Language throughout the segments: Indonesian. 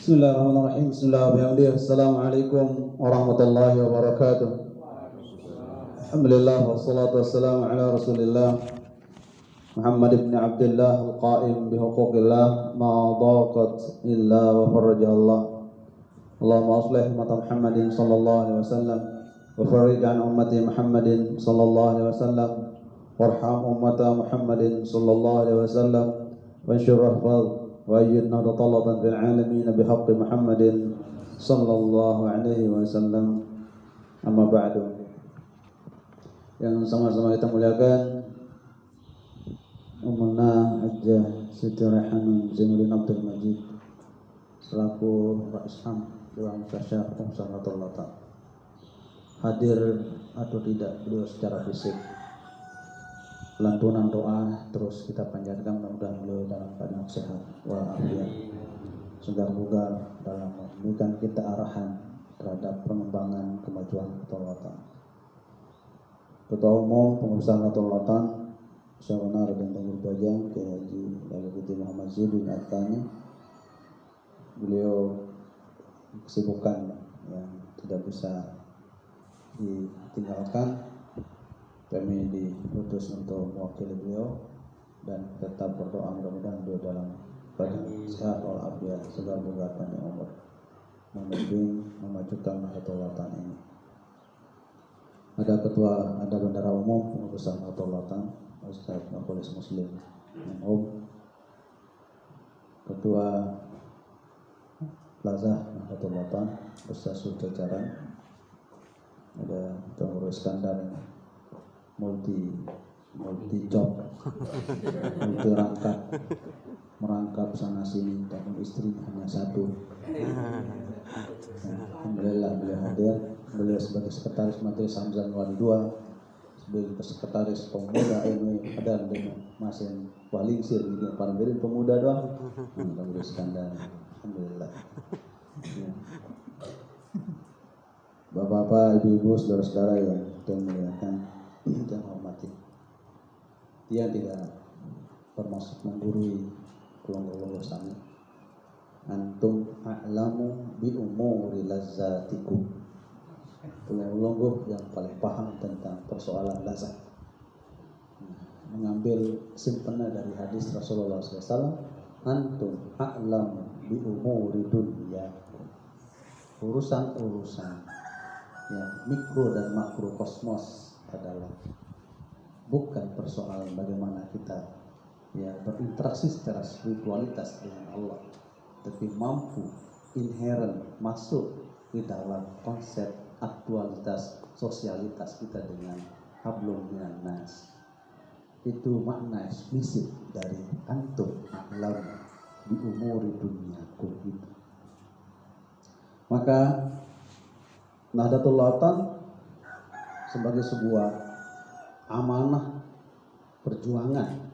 Bismillahirrahmanirrahim. Bismillahirrahmanirrahim. Assalamualaikum warahmatullahi wabarakatuh. Alhamdulillah wassalatu wassalamu ala Rasulillah Muhammad ibn Abdullah al-qaim bihuquqillah ma daqat illa wa farraja Allah. Allahumma aslih ummata Muhammadin sallallahu alaihi wasallam wa farrij an ummati Muhammadin sallallahu alaihi wasallam warham ummata Muhammadin sallallahu alaihi wasallam wa anshur rahfaz وأيدنا طلبا في العالمين بحق محمد صلى الله عليه وسلم. Amma ba'du. Yang sama-sama kita muliakan Ummuna Hajjah Siti Raihanun Zainuddin Abdul Majid selaku Rais Ham Dewan Musyawarah Musyawarah Ta'ala hadir atau tidak beliau secara fisik. Lantunan doa terus kita panjatkan, mudah-mudahan beliau dalam keadaan sehat walafiat, segar bugar dalam memberikan kita arahan terhadap pengembangan kemajuan kedaulatan. Ketua Umum Pengurusan Kedaulatan Syarona Raden Tanggul Bajang Kiai Haji Dr. Muhammad Zidin Atani, beliau kesibukan yang tidak bisa ditinggalkan. Kami diutus untuk mewakili beliau dan tetap berdoa mudah-mudahan beliau dalam keadaan sehat walafiat, segar bugar panjang umur, membimbing memajukan kedaulatan ini. Ada Bendara Umum Pengurusan Kedaulatan Ustaz Majelis Muslim Ketua Plaza Kedaulatan Ustaz Jajaran, ada Pengurus Iskandar multi job, multi merangkap sana sini, tapi istri hanya satu. Alhamdulillah beliau hadir. Beliau sebagai sekretaris Majelis Hamzah Wali II, sebagai sekretaris pemuda ini ada masih paling sir bikin paling pemuda doang. Alhamdulillah Iskandar. Alhamdulillah. Bapak-bapak, ibu-ibu, saudara-saudara yang kita muliakan dan hormati, dia tidak bermaksud menggurui kelompok-kelompok kami. Antum a'lamu bi umuri lazzatikum. Kelompok yang paling paham tentang persoalan lazat. Mengambil simpenan dari hadis Rasulullah SAW, antum a'lamu bi umuri dunya. Urusan-urusan ya, mikro dan makro kosmos adalah bukan persoalan bagaimana kita ya berinteraksi secara spiritualitas dengan Allah, tapi mampu inherent masuk di dalam konsep aktualitas sosialitas kita dengan hablum minan nas. Itu makna eksplisit dari antum a'lam bi umuri dunyakum itu. Maka Nahdlatul Ulama sebagai sebuah amanah perjuangan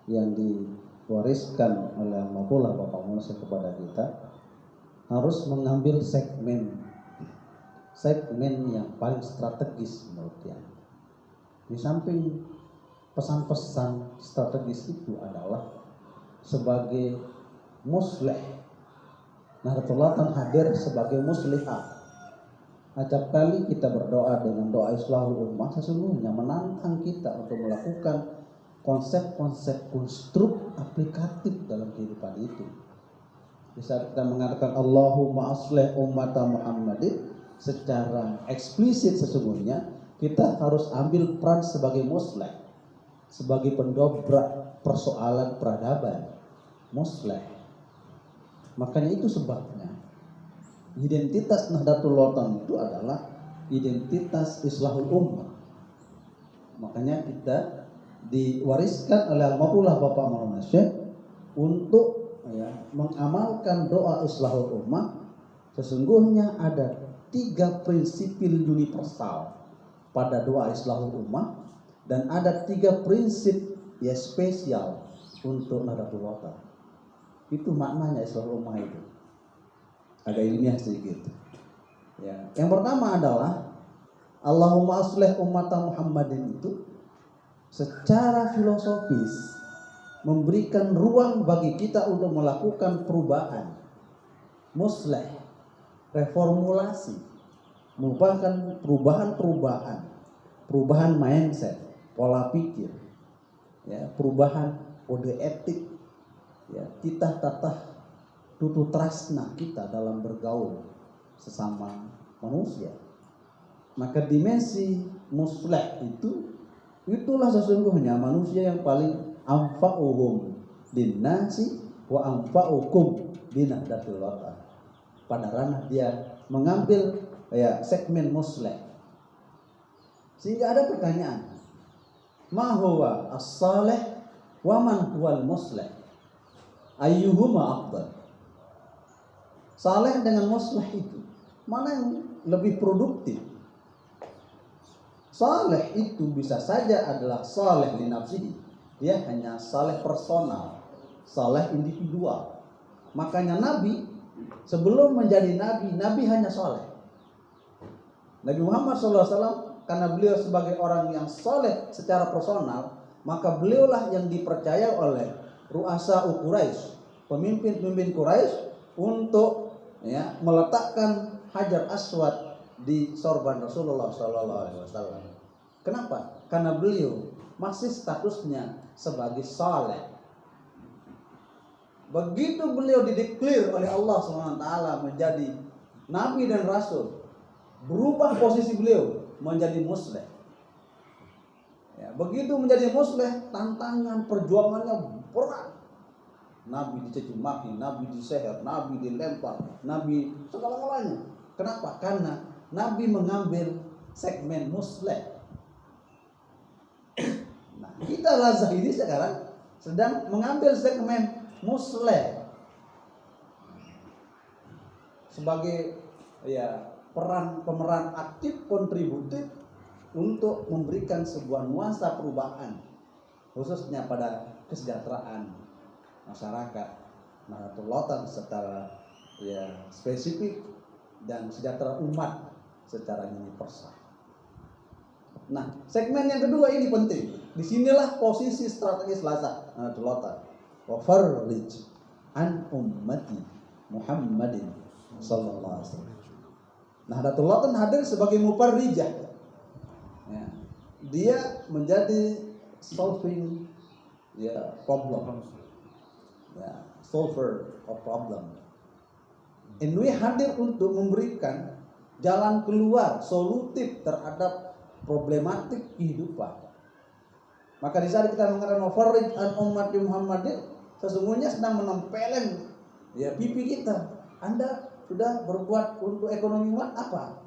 yang diwariskan oleh Almarhum Bapak Musa kepada kita, harus mengambil segmen yang paling strategis menurut dia. Di samping pesan-pesan strategis itu adalah sebagai muslih. Nahdlatul Ulama hadir sebagai muslihah. Acap kali kita berdoa dengan doa islahul ummah, sesungguhnya menantang kita untuk melakukan konsep-konsep konstruk aplikatif dalam kehidupan itu. Di saat kita mengatakan Allahumma aslih ummata Muhammadin, secara eksplisit sesungguhnya kita harus ambil peran sebagai muslih, sebagai pendobrak persoalan peradaban, muslih. Makanya itu sebabnya identitas Nahdlatul Ulama itu adalah identitas islahul ummah. Makanya kita diwariskan oleh Almarhum Bapak Maulana Syekh untuk mengamalkan doa islahul ummah. Sesungguhnya ada 3 prinsipil universal pada doa islahul ummah, dan ada 3 prinsip spesial untuk Nahdlatul Ulama. Itu maknanya islahul ummah itu. Agak ilmiah sedikit. Ya. Yang pertama adalah Allahumma aslih ummata Muhammadin itu secara filosofis memberikan ruang bagi kita untuk melakukan perubahan musleh, reformulasi, merupakan perubahan mindset, pola pikir, ya, perubahan kode etik, ya, kita tatah tutu trasna kita dalam bergaul sesama manusia. Maka dimensi musleh itulah sesungguhnya manusia yang paling anfa'uhum linnasi wa anfa'ukum binahdatul watan. Pada ranah dia mengambil segmen musleh. Sehingga ada pertanyaan, ma huwa as-salih wa man huwal musleh? Ayyuhuma afdal? Saleh dengan musleh itu mana yang lebih produktif? Saleh itu bisa saja adalah saleh li nafsihi, dia hanya saleh personal, saleh individual. Makanya Nabi sebelum menjadi Nabi hanya saleh. Nabi Muhammad SAW karena beliau sebagai orang yang saleh secara personal, maka beliaulah yang dipercaya oleh ru'asa Quraisy, pemimpin-pemimpin Quraisy, untuk meletakkan Hajar Aswad di sorban Rasulullah SAW. Kenapa? Karena beliau masih statusnya sebagai saleh. Begitu beliau dideklir oleh Allah SWT menjadi Nabi dan Rasul, berubah posisi beliau menjadi musleh. Ya, begitu menjadi musleh, tantangan perjuangannya berat. Nabi dicaci maki, Nabi diseher, Nabi dilempar, Nabi segala-galanya. Kenapa? Karena Nabi mengambil segmen musleh. Nah, kita lazah ini sekarang sedang mengambil segmen musleh sebagai pemeran aktif kontributif untuk memberikan sebuah nuansa perubahan, khususnya pada kesejahteraan masyarakat Nahdlatul Ulama secara spesifik dan sejahtera umat secara universal. Nah, segmen yang kedua ini penting. Disinilah posisi strategis lazah Nahdlatul Ulama. Wa farrij an ummati Muhammadin sallallahu alaihi wasallam. Nahdlatul Ulama hadir sebagai mufarrijah. Ya, dia menjadi solving problem. Ya, solver of problem. NW hadir untuk memberikan jalan keluar solutif terhadap problematik kehidupan. Maka di saat kita mengatakan mufarrij an ummati Muhammadin, sesungguhnya sedang menempeleng pipi kita. Anda sudah berbuat untuk ekonomi umat apa?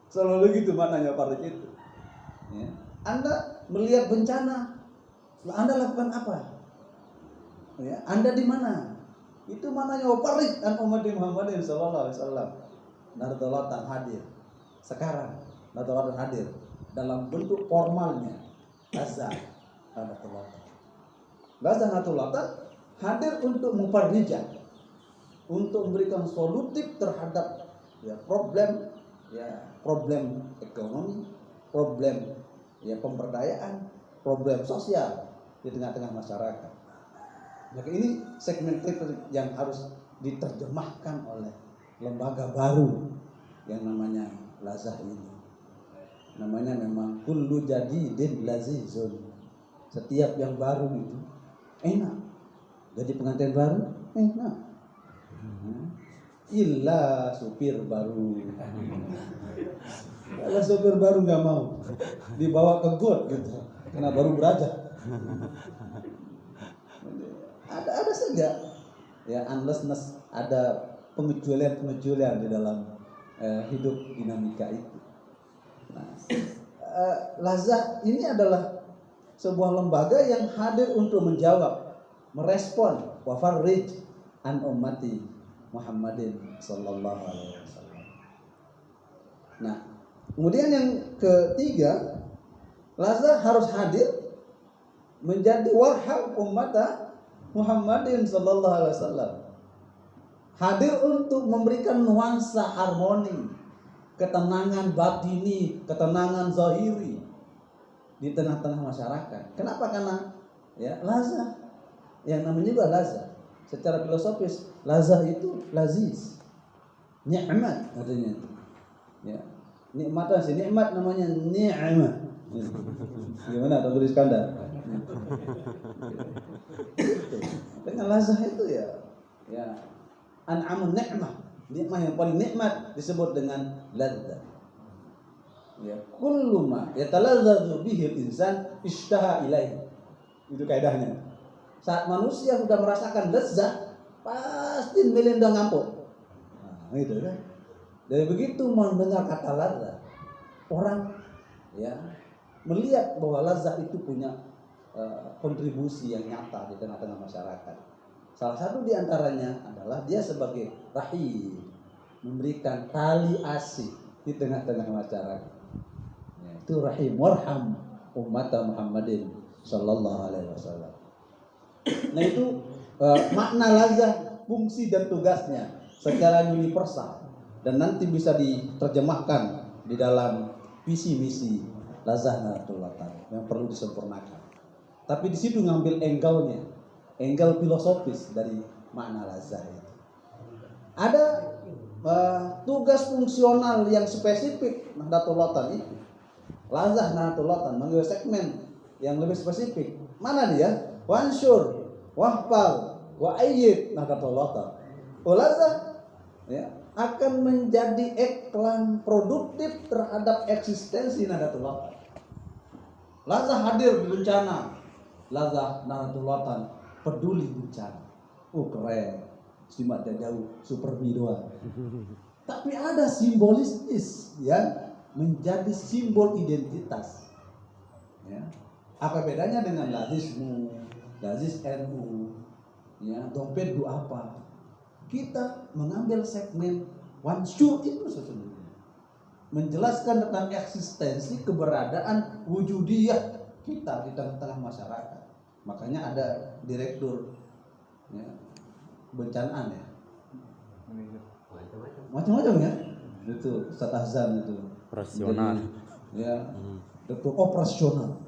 Selalu gitu maknanya mufarrij itu. Ya. Anda melihat bencana, Anda lakukan apa? Ya, Anda di mana? Itu maknanya mufarrij an ummati Muhammadin sallallahu alaihi wasallam. Nahdlatul Ulama hadir. Sekarang Nahdlatul Ulama hadir dalam bentuk formalnya. Lazah Nahdlatul Ulama. Lazah Nahdlatul Ulama hadir untuk mufarrijah, untuk memberikan solutif terhadap problem ekonomi, problem pemberdayaan, problem sosial di tengah-tengah masyarakat. Maka ini segmen yang harus diterjemahkan oleh lembaga baru yang namanya lazah ini. Namanya memang kullu jadidin lazizun. Setiap yang baru itu enak. Jadi pengantin baru enak. Illa supir baru. Kalau supir baru nggak mau dibawa ke got gitu, karena baru beraja. Ada saja unlessness, ada pengecualian di dalam hidup dinamika itu. Nah, lazah ini adalah sebuah lembaga yang hadir untuk menjawab, merespon wa farrij an ummati Muhammadin sallallahu alaihi wasallam. Nah, kemudian yang ketiga, lazah harus hadir menjadi warham ummata Muhammadin sallallahu alaihi wasallam. Hadir untuk memberikan nuansa harmoni, ketenangan batini, ketenangan zahiri di tengah-tengah masyarakat. Kenapa? Karena lazah, yang namanya juga lazah. Secara filosofis, lazah itu laziz. Nikmat katanya. Ya. Nikmat sih, nikmat namanya ni'mah. Gimana Dr. Iskandar? Dengan lazah itu ya an'amun ni'mah. Nikmah yang paling nikmat disebut dengan ladzah. Ya, kullu ma yataladzadzu bihi al-insan ishtaha ilaihi. Itu kaidahnya. Saat manusia sudah merasakan lezat, pasti melendang ngampuk. Nah, itu kan. Dari begitu mendengar kata ladzah, orang ya melihat bahwa lezat itu punya kontribusi yang nyata di tengah-tengah masyarakat. Salah satu di antaranya adalah dia sebagai rahim, memberikan tali asih di tengah-tengah masyarakat. Ya, itu rahim, warham umat Muhammadin sallallahu alaihi wasallam. Nah itu makna lazah, fungsi dan tugasnya secara universal dan nanti bisa diterjemahkan di dalam visi misi lazah Nahdlatul Ulama yang perlu disempurnakan. Tapi di situ ngambil angle filosofis dari makna lazah itu. Ada tugas fungsional yang spesifik Nahdlatul Ulama itu. Lazah Nahdlatul Ulama mengambil segmen yang lebih spesifik. Mana dia? Wansur, wahfal, wa'ayyid Nahdlatul Ulama. Lazah ya akan menjadi iklan produktif terhadap eksistensi Nahdlatul Ulama. Lazah hadir di bencana. Lazah Nahdlatul Ulama peduli bencana. Keren. Simak jauh super doang. Tapi ada simbolistis yang menjadi simbol identitas. Ya. Apa bedanya dengan lazismu, lazis NU, ya, dompet du apa? Kita mengambil segmen wansur itu sesungguhnya menjelaskan tentang eksistensi keberadaan wujudiyah kita di tengah-tengah masyarakat. Makanya ada direktur ya, bencanaan ya, macam-macam ya. Itu Ustaz Ahzan itu operasional. Ya, direktur operasional.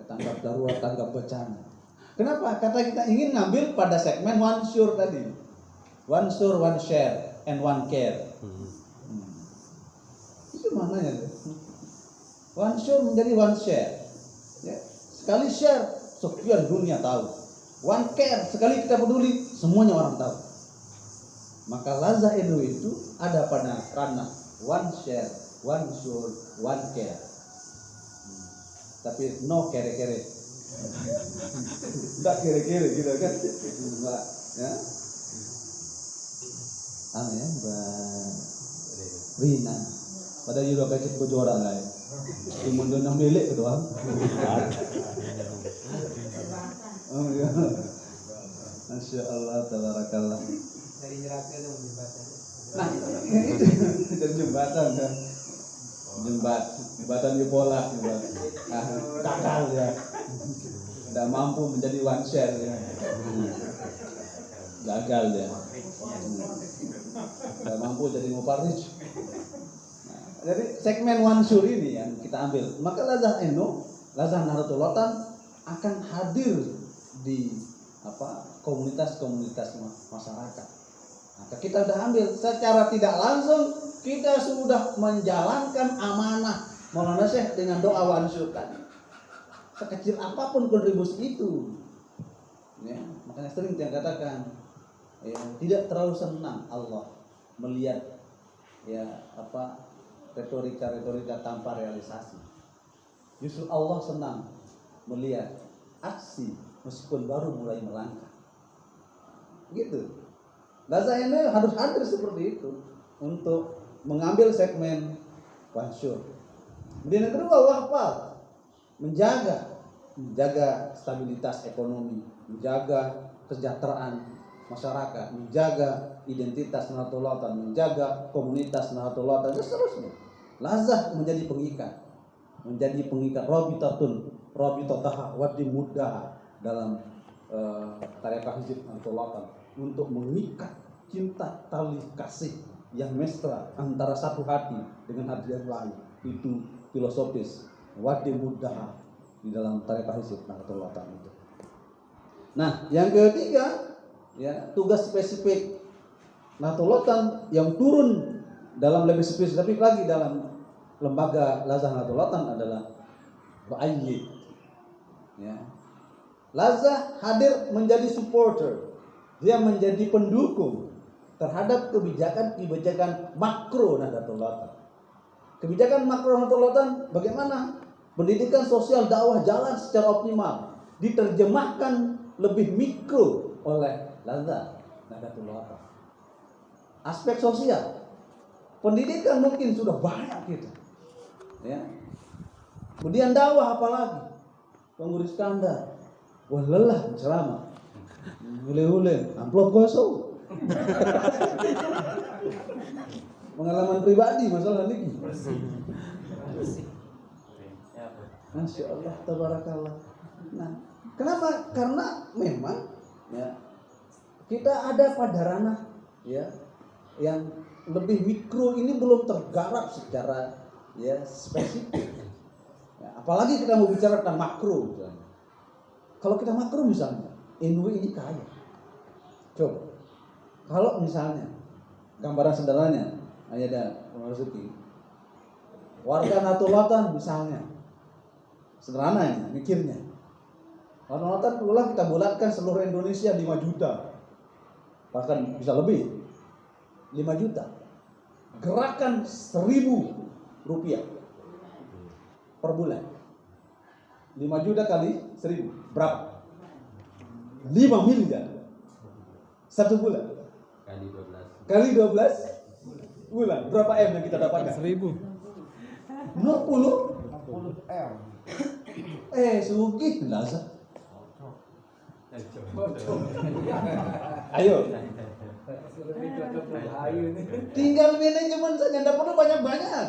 Tanggap darurat, tanggap bencana. Kenapa? Karena kita ingin ngambil pada segmen one sure tadi. One sure, one share, and one care. Itu maknanya. One sure menjadi one share. Ya. Sekali share, sekian dunia tahu. One care, sekali kita peduli, semuanya orang tahu. Maka lazah itu ada pada ranah one share, one sure, one care. Tapi no kere-kere. Enggak kere-kere gitu kan. Enggak, ya. Ya, Mbak Rina. Pada juga kecil bojora lah. Cuma dia milik doang. Oh ya. Masya Allah, tabarakallah. Dari neraka itu jembatan. Nah, itu dari jembatan kan. Jembatan Yupola kakal ya, tidak mampu menjadi one share ya, gagal ya, tidak mampu jadi mufarrij. Nah, jadi segmen one share ini yang kita ambil, maka lazah Nahdlatul Ulama akan hadir di komunitas-komunitas masyarakat. Maka kita sudah ambil secara tidak langsung, kita sudah menjalankan amanah Maulana Syekh dengan doa wansur tadi. Sekecil apapun kontribusi itu, ya, makanya sering dia katakan, ya, tidak terlalu senang Allah melihat retorika tanpa realisasi. Justru Allah senang melihat aksi meskipun baru mulai melangkah. Gitu. Lazah ini harus hadir seperti itu untuk mengambil segmen wansur. Kemudian yang kedua wahfal, menjaga stabilitas ekonomi, menjaga kesejahteraan masyarakat, menjaga identitas Nahdlatul Ulama, menjaga komunitas Nahdlatul Ulama dan seterusnya. Lazah menjadi pengikat rabitatah wadi mudah dalam tarekat hizib Nahdlatul Ulama untuk mengikat cinta tali kasih yang mesra antara satu hati dengan hati yang lain. Itu filosofis wadi mudah di dalam tarekat hizib Nahdlatul Ulama itu. Nah, yang ketiga ya tugas spesifik Nahdlatul Ulama yang turun dalam lebih spesifik lagi dalam lembaga Lazah Nahdlatul Ulama adalah muayyid. Ya. Lazah hadir menjadi supporter. Dia menjadi pendukung terhadap kebijakan makro Nahdlatul Ulama. Kebijakan makro Nahdlatul Ulama bagaimana? Pendidikan sosial dakwah jalan secara optimal, diterjemahkan lebih mikro oleh Lazah Nahdlatul Ulama. Aspek sosial, pendidikan mungkin sudah banyak gitu, ya. Kemudian dakwah apalagi, pengurus kanda, wah lelah ceramah, hule-hule, amplop gosong. Pengalaman pribadi masalah ini. Masya Allah, tabarakallah. Nah, kenapa? Karena memang ya kita ada pada ranah ya yang lebih mikro ini belum tergarap secara ya spesifik. Ya, apalagi kita mau bicara tentang makro misalnya. Kalau kita makro misalnya, NU ini kaya. Coba, kalau misalnya gambaran sederhananya, ada Marzuki, warga Natulatan misalnya, sederhana ini mikirnya. Natulatan ulang kita bulatkan seluruh Indonesia 5 juta, bahkan bisa lebih, 5 juta. Gerakan 1.000 rupiah per bulan. 5 juta kali 1.000 berapa? 5 miliar 1 bulan. Kali 12 bulan. Berapa M yang kita dapatkan? 1.000. 40 M. Sugih Lazah. Ayo. Tinggal manajemen saja, tidak perlu banyak-banyak.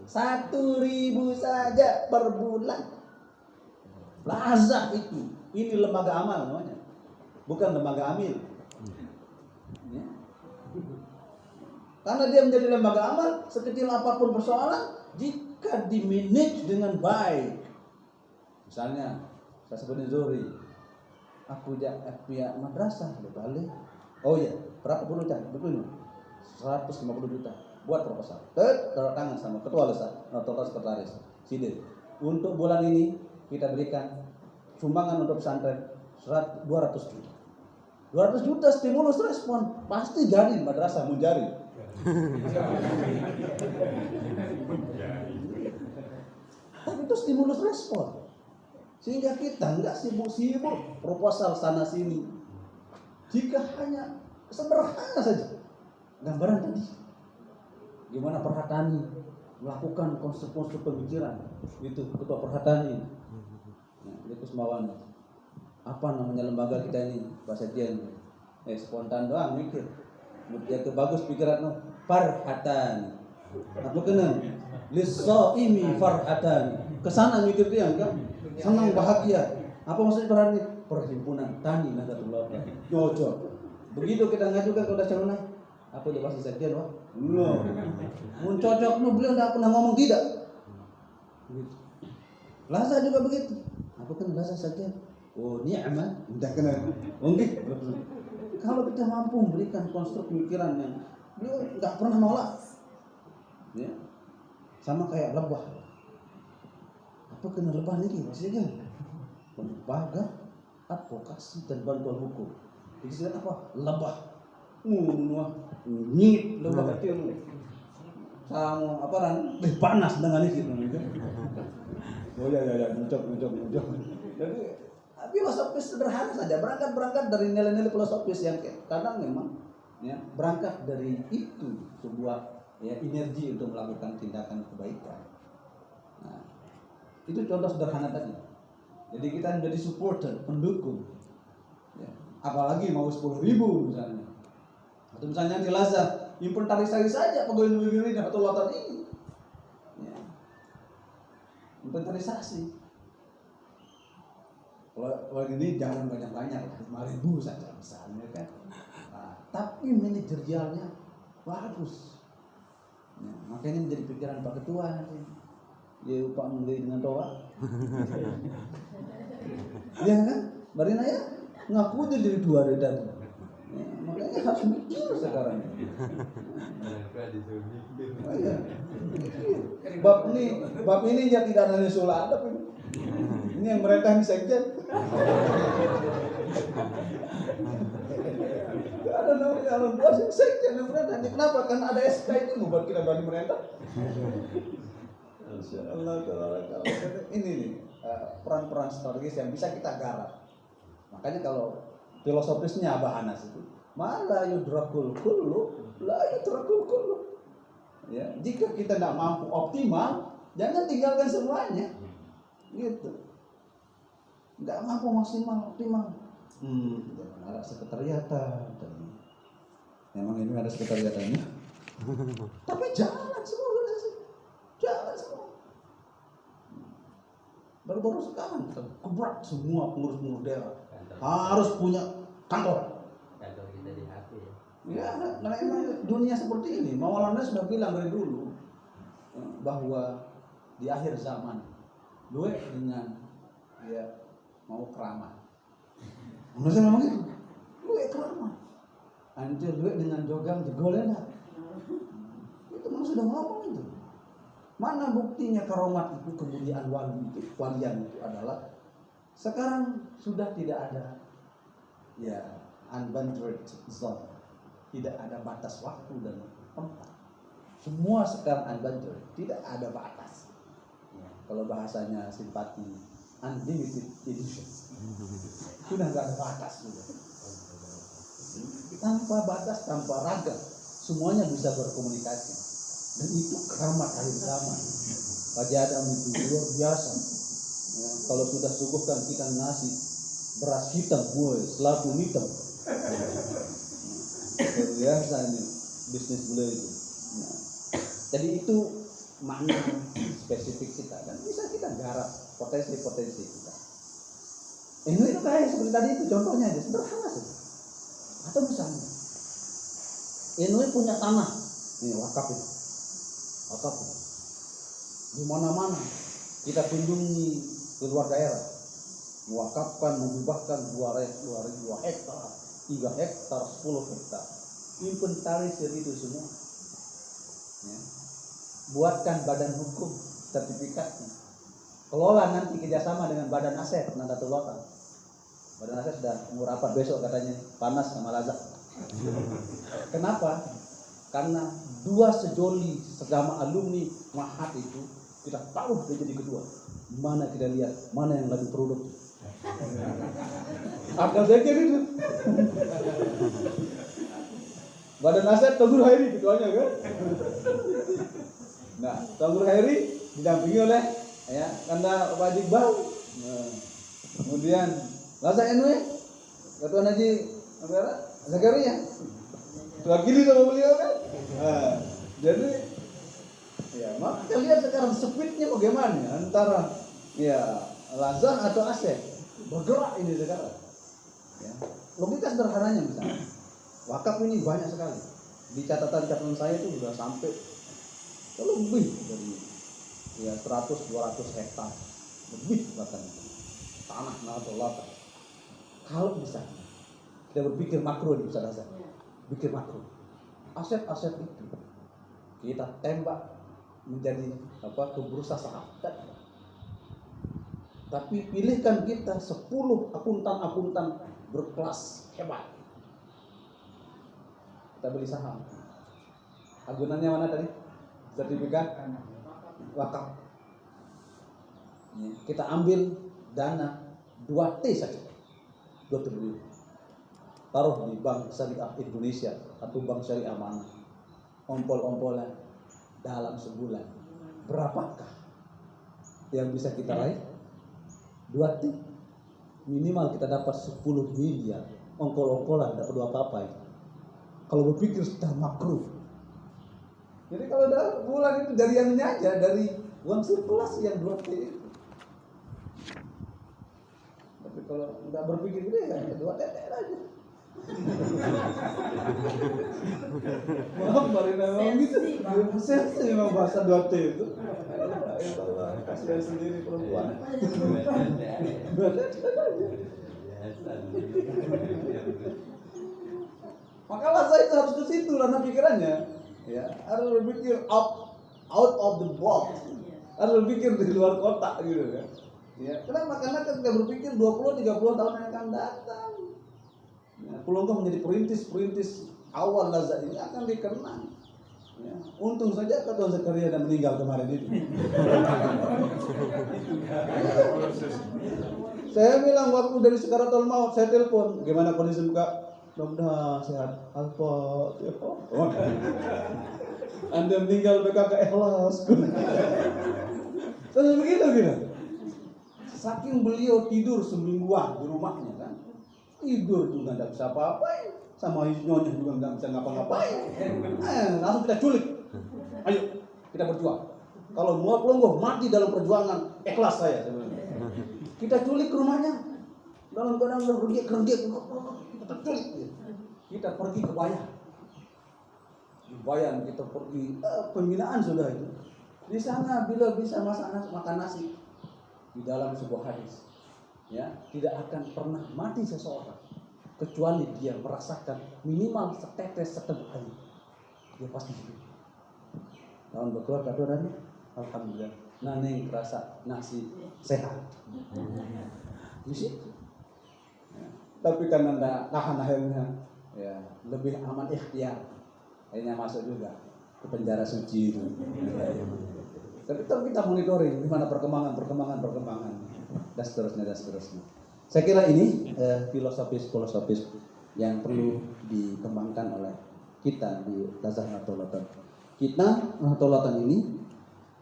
1.000 saja per bulan. Lazah itu. Ini lembaga amal namanya. Bukan lembaga amil. Ya. Karena dia menjadi lembaga amal, sekecil apapun persoalan, jika dimanage dengan baik. Misalnya, saya sebutin Zuhri. Aku pihak madrasah, balik. Oh iya, berapa bulan? Betul 150 juta. Buat proposal. Tanda tangan sama ketua Lazah, atau sekretaris. Sidir. Untuk bulan ini kita berikan sumbangan untuk pesantren 200 juta. 200 juta stimulus respon. Pasti jadi madrasah Munjari. Tapi itu stimulus respon. Sehingga kita enggak sibuk-sibuk proposal sana sini. Jika hanya sederhana saja gambaran tadi, gimana Perhatani melakukan konsep-konsep pemikiran itu ketua Perhatani, itu Kusmawan. Apa namanya lembaga kita ini, Pak Sekjen? Spontan doang mikir. Dia bagus pikiran Farhatan. Apa kena? Lis-shaimi farhatan. Kesana mikir dia kan? Senang bahagia. Apa maksudnya berarti? Perhimpunan Tani Nahdlatul Ulama. Cocok. Begitu kita ngajukan ke Dasyamana, apa dia pasti Sekjen, Wah? No. Mun cocok nu beliau enggak pernah ngomong tidak. Lazah juga begitu. Apa kan Lazah Sekjen? Oh, ni'mat. Udah kena. Mungkin. Kalau kita mampu memberikan konstruk pemikiran yang beliau enggak pernah nolak. Ya. Sama kayak lebah. Apa kena lebah ini maksudnya? Lembaga advokasi dan bantuan hukum. Jadi apa? Lebah. Nyit lebah kecil. Sama apa kan? Panas dengan itu. Oh ya, muncul. Jadi filosofis sederhana saja, berangkat dari nilai-nilai filosofis yang kadang memang ya, berangkat dari itu sebuah ya energi untuk melakukan tindakan kebaikan. Nah, itu contoh sederhana tadi. Jadi kita menjadi supporter, pendukung. Ya, apalagi mau 10.000 misalnya. Atau misalnya di Lazah, inventarisasi saja pegawai-pegawai atau lotan ini. Ya. Inventarisasi. Kalau ini jangan banyak-banyak, 5.000 saja misalnya kan. Nah, tapi manajerialnya bagus. Ya, makanya menjadi pikiran Pak Ketua nanti. Ya Pak Menteri dengan toa. Iya kan? Marina ya ngaku aja jadi 2 dari tadi. Ya, makanya harus mikir sekarang. Oh, iya. Bab ini ya tidak ada nyusul adab ini. Ini yang merintah di sekjen. Gak ada namanya alam kuasa yang sekjen yang merintah. Kenapa? Karena ada SK itu membuat kita berani merintah. Insyaallah kalau ini nih peran-peran strategis yang bisa kita garap. Makanya kalau filosofisnya Abah Anas itu, mala yudrakul kullu, la yudrakul kullu. Ya, jika kita tidak mampu optimal, jangan tinggalkan semuanya. Gitu. Nggak mampu maksimal optimal. Ada sekretariatan. Memang ini ada sekretariatannya. Tapi jalan semua organisasi. Jalan semua. Baru-baru sekarang kita gebrak semua pengurus-pengurus daerah harus punya kantor. Kantor kita di HP ya. Ya, karena emang dunia seperti ini. Maulana sudah bilang dari dulu bahwa di akhir zaman duit dengan dia mau keramat. Manusia memang itu. Duit keramat. Anjir duit dengan jogang jegolen. Itu memang sudah ngomong itu. Mana buktinya karomat itu, kemuliaan wali itu, walian itu adalah sekarang sudah tidak ada ya unbounded zone, tidak ada batas waktu dan tempat. Semua sekarang unbounded, tidak ada batas. Ya, kalau bahasanya simpati, unlimited edition. Sudah nggak ada batas sudah. Tanpa batas, tanpa ragam, semuanya bisa berkomunikasi. Dan itu keramat akhir zaman. Haji Adam itu luar biasa. Ya, kalau sudah suguhkan kita nasi beras hitam, selapun hitam. Luar biasa ini bisnis beliau itu. Nah, jadi itu makna spesifik kita dan bisa kita garap potensi-potensi kita. Ini itu kayak seperti tadi itu contohnya aja sederhana saja. Atau misalnya, Inui punya tanah, ini wakaf itu. Wakaf di mana-mana kita kunjungi ke luar daerah, mewakafkan, menghibahkan 2 hektar, 3 hektar, 10 hektar, inventarisir itu semua. Ya. Buatkan badan hukum sertifikatnya, kelola nanti kerjasama dengan badan aset Nahdlatul Ulama. Badan aset sudah umur apa besok katanya panas sama lazat. Kenapa? Karena 2 sejoli segama alumni Mahat itu kita tahu dia jadi kedua. Mana kita lihat mana yang lebih produktif. Akal saya itu. Badan aset Tauhur Hairi ketuanya kan. Nah, Tauhur Hairi didampingi oleh ya karena Pak Iqbal. Nah, kemudian Lasa Enwe ketua Haji Zakaria. Wakili sama beliau kan. Nah, jadi ya maka kita lihat sekarang speednya bagaimana antara ya Lazan atau Asep bergerak ini sekarang. Ya. Logika sederhananya misalnya wakaf ini banyak sekali. Di catatan saya itu sudah sampai lebih dari ya 100-200 hektar lebih bahkan tanah Nahdlatul Ulama. Kalau misalnya kita berpikir makro di Ustaz Hasan, pikir makro, aset-aset itu kita tembak menjadi kebursa saham. Tapi pilihkan kita 10 akuntan berkelas hebat. Kita beli saham. Agunannya mana tadi? Sertifikat wakaf. Kita ambil dana 2T saja. 2 triliun. Taruh di Bank Syariah Indonesia atau Bank Syariah mana. Ompol-ompolan dalam sebulan. Berapakah yang bisa kita raih? 2T. Minimal kita dapat 10 miliar. Ongkol-ongkolan tidak perlu apa-apa itu. Kalau berpikir secara makro. Jadi kalau dalam bulan itu dari yang ini aja, dari uang surplus yang 2T itu. Tapi kalau nggak berpikir gitu ya 2T aja. Maaf Marina memang gitu. Sensi memang bahasa 2T itu. Kasihan sendiri perempuan. 2T aja. Maka Lazah itu harus ke situ karena pikirannya, ya harus berpikir out of the box, harus berpikir di luar kotak gitu kan. Ya, kenapa? Karena kita berpikir 20-30 tahun yang akan datang. Ya, peluangnya menjadi perintis awal Lazah ini akan dikenang. Ya, untung saja Ketua Zakaria dan meninggal kemarin itu. Saya bilang waktu dari Sekaratul Maut, saya telepon, gimana kondisi muka? Mudah-mudahan sehat. Al-Fatihah. Anda meninggal PKK ikhlas. Terus begitu gitu. Saking beliau tidur semingguan di rumahnya kan, tidur juga nggak bisa apa-apain, sama nyonya juga nggak bisa ngapa-ngapain. Langsung kita culik. Ayo kita berjuang. Kalau mau pelonggo mati dalam perjuangan, ikhlas saya sebenarnya. Kita culik ke rumahnya, dalam keadaan kerengget, kita culik. Kita pergi ke Bayan. Di Bayan kita pergi pembinaan sudah itu. Di sana bila bisa makan nasi di dalam sebuah hadis, ya tidak akan pernah mati seseorang kecuali dia merasakan minimal setetes setengah air. Dia pasti hidup. Tahun berkeluar kadorannya, alhamdulillah. Naneng rasa nasi sehat. Di situ. Ya. Tapi kan anda tahan akhirnya, ya lebih aman ikhtiar. Akhirnya masuk juga ke penjara suci itu. Tapi kita monitoring gimana perkembangan dan seterusnya. Saya kira ini filosofis yang perlu dikembangkan oleh kita di Lazah Nahdlatul Ulama. Kita Nahdlatul Ulama ini,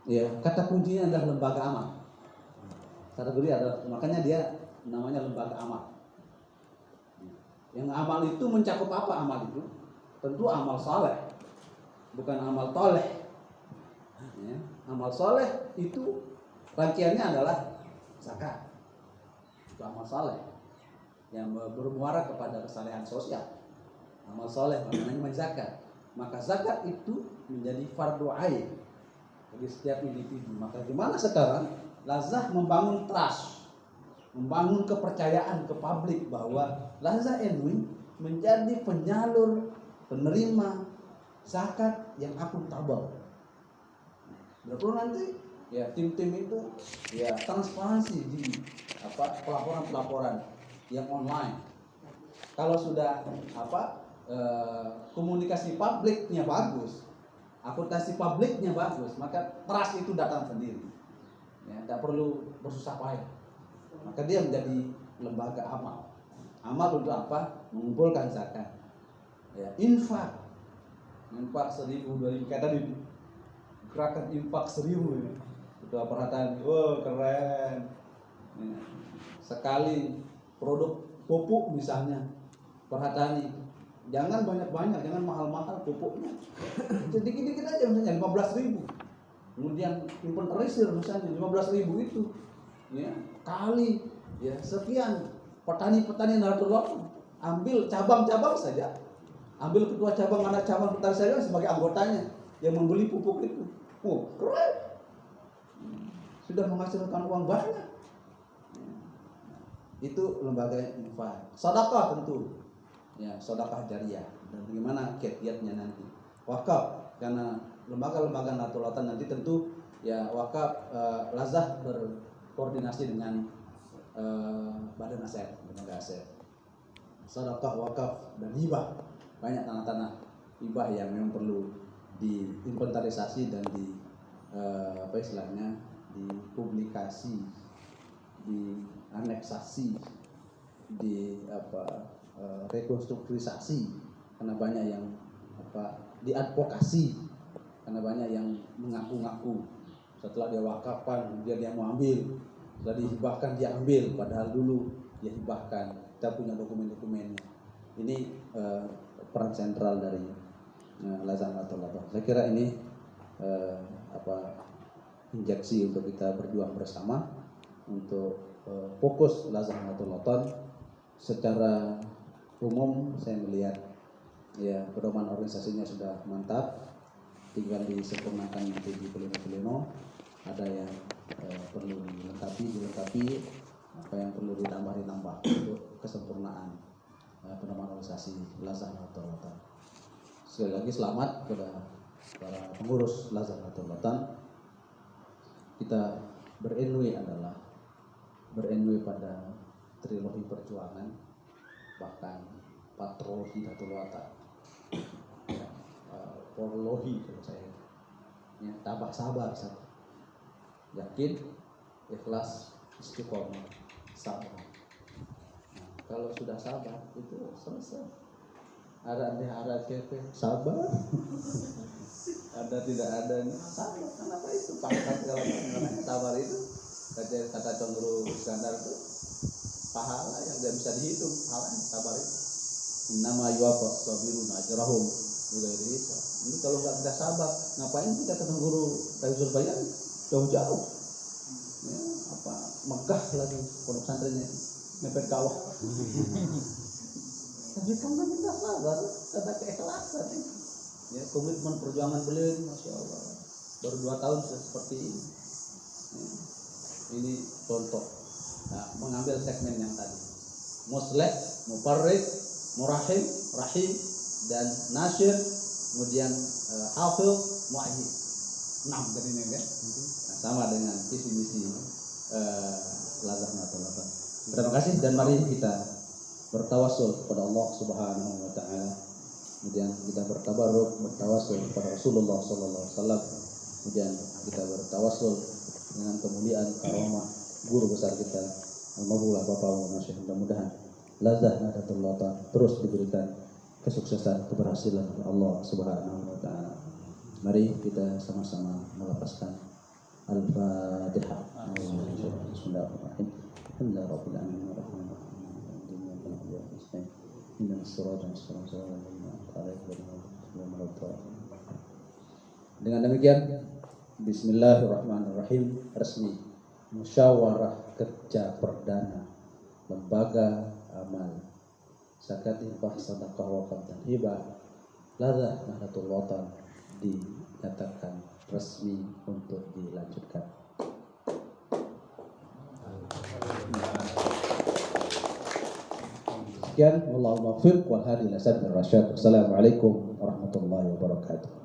ya kata kuncinya adalah lembaga amal. Makanya dia namanya lembaga amal. Yang amal itu mencakup apa amal itu? Tentu amal saleh, bukan amal toleh. Ya, amal soleh itu rangkaiannya adalah zakat. Itu amal soleh yang bermuara kepada kesalehan sosial. Amal soleh namanya zakat. Maka zakat itu menjadi fardu ain bagi setiap individu. Maka gimana sekarang Lazah membangun trust, membangun kepercayaan ke publik bahwa Lazah NU menjadi penyalur penerima zakat yang akuntabel. Berarti nanti ya tim-tim itu ya transparansi di pelaporan yang online. Kalau sudah komunikasi publiknya bagus, akuntansi publiknya bagus, maka trust itu datang sendiri. Ya, tidak perlu bersusah payah. Maka dia menjadi lembaga amal. Amal untuk apa? Mengumpulkan zakat. Ya, infak 1.000, 2.000 kata di gerakan infak 1.000 itu perhatian, keren. Ya. Sekali produk pupuk misalnya, perhatian, jangan banyak-banyak, jangan mahal-mahal pupuknya, sedikit-dikit aja misalnya 15.000. Kemudian inventarisir misalnya 15.000 itu, ya kali ya sekian petani-petani Nahdlatul Ulama, ambil cabang-cabang saja, ambil ketua cabang, anak cabang petani saja sebagai anggotanya yang membeli pupuk itu. Keren. Sudah menghasilkan uang banyak. Itu lembaga infak. Sedekah tentu. Ya, sedekah jariah. Dan bagaimana kiat-kiatnya nanti. Wakaf, karena lembaga-lembaga Nahdlatul Ulama nanti tentu ya wakaf Lazah berkoordinasi dengan Badan Aset, lembaga aset. Sedekah, wakaf dan hibah. Banyak tanah-tanah hibah yang memang perlu diinventarisasi dan dipublikasi, dianeksasi, rekonstrukturisasi, karena banyak yang diadvokasi, karena banyak yang mengaku-ngaku setelah dia wakafkan dia mau ambil, setelah dihibahkan dia ambil, padahal dulu dia hibahkan. Kita punya dokumen-dokumennya. Ini peran sentral dari Lazah Nahdlatul Ulama. Saya kira ini injeksi untuk kita berjuang bersama untuk fokus Lazah Nahdlatul Ulama. Secara umum saya melihat ya pedoman organisasinya sudah mantap, tinggal disempurnakan nanti di pleno. Ada yang perlu dilengkapi, apa yang perlu ditambah untuk kesempurnaan penormalisasi Lazah Nahdlatul Watan. Sekali lagi selamat kepada para pengurus Lazah Nahdlatul Watan. Kita berenui pada trilogi perjuangan, bahkan patrologi Nahdlatul Watan, prologi kalau saya, ya, tabah sabar satu, yakin, ikhlas, istiqomah, sabar. Nah, kalau sudah sabar itu selesai. Ada kepe sabar, ada tidak ada nih sabar. Kenapa itu pangkat kalau namanya sabar itu kata Condro Iskandar itu pahala yang tidak bisa dihitung, pahala sabar itu. Innama yuwaffas sabiruna ajrahum bighairi hisab. Ini kalau nggak sabar, ngapain kita ketemu guru Faizul Bayan jauh-jauh? Ya, Megah lagi pondok pesantrennya, mepet kawah. Tapi karena kita sabar, ada keikhlasan. Ya, komitmen perjuangan beliau ini, masya Allah, baru 2 tahun sudah seperti ini. Ya, ini contoh. Nah, mengambil segmen yang tadi, musleh, mufarrid, murahim, rahim, dan nasyir, kemudian hafil, mu'ayyid. 6 tadinya kan? Nah, sama dengan visi misi Lazah Nahdlatul Watan. Terima kasih dan mari kita bertawassul kepada Allah Subhanahu wa taala. Kemudian kita bertawassul kepada Rasulullah sallallahu alaihi wasallam. Kemudian kita bertawassul dengan kemuliaan karamah guru besar kita Almarhum Bapak Muhammad. Mudah-mudahan Lazah Nahdlatul Watan terus diberikan kesuksesan, keberhasilan oleh Allah Subhanahu wa taala. Mari kita sama-sama melepaskan Al-Fatihah. Bismillahirrahmanirrahim. Alhamdulillahirabbil alamin arrahmanir rahim. Dengan demikian, bismillahirrahmanirrahim, resmi musyawarah kerja perdana lembaga amal zakat infak sedekah wakaf dan hibah Lazah Nahdlatul Watan dinyatakan resmi untuk dilanjutkan. Sekian, wallahul muwaffiq wal hadi ila sabili rasyad. Assalamualaikum warahmatullahi wabarakatuh.